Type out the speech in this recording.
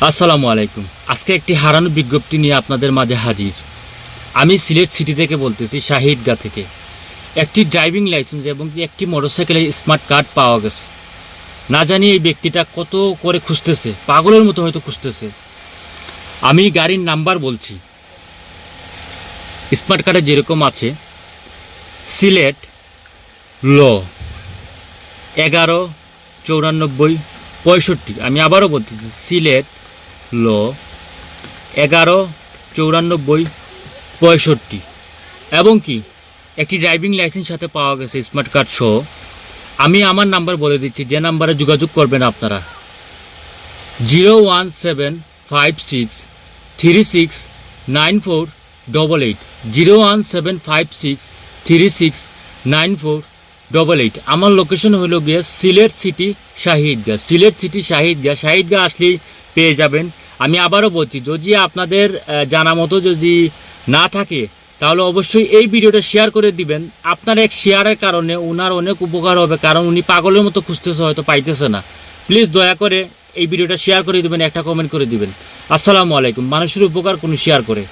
আসসালামু আলাইকুম। আজকে একটি হারানো বিজ্ঞপ্তি নিয়ে আপনাদের মাঝে হাজির। আমি সিলেট সিটি থেকে বলতেছি, শাহিদগা থেকে। একটি ড্রাইভিং লাইসেন্স এবং একটি মোটরসাইকেলের স্মার্ট কার্ড পাওয়া গেছে। না জানি এই ব্যক্তিটা কত করে খুঁজতেছে, পাগলের মতো হয়তো খুঁজতেছে। আমি গাড়ির নাম্বার বলছি। স্মার্ট কার্ডে যেরকম আছে সিলেট ল 119465। আমি আবারও বলতেছি সিলেট ল 119465 এবং কি একটি ড্রাইভিং লাইসেন্স সাথে পাওয়া গেছে স্মার্ট কার্ড সহ। আমি আমার নাম্বার বলে দিচ্ছি, যে নাম্বারে যোগাযোগ করবেন আপনারা 01756369488 01756369488। আমার লোকেশন হলো গিয়ে সিলেট সিটি শাহিদগা। সিলেট সিটি শাহিদগা আসলেই পেয়ে যাবেন। আমি আবারও বলছি, যদি আপনাদের জানা মতো যদি না থাকে তাহলে অবশ্যই এই ভিডিওটা শেয়ার করে দিবেন। আপনার এক শেয়ারের কারণে ওনার অনেক উপকার হবে, কারণ উনি পাগলের মতো খুঁজতেছে, হয়তো পাইতেছে না। প্লিজ দয়া করে এই ভিডিওটা শেয়ার করে দিবেন, একটা কমেন্ট করে দিবেন। আসসালামু আলাইকুম। মানুষের উপকার কোনো শেয়ার করে।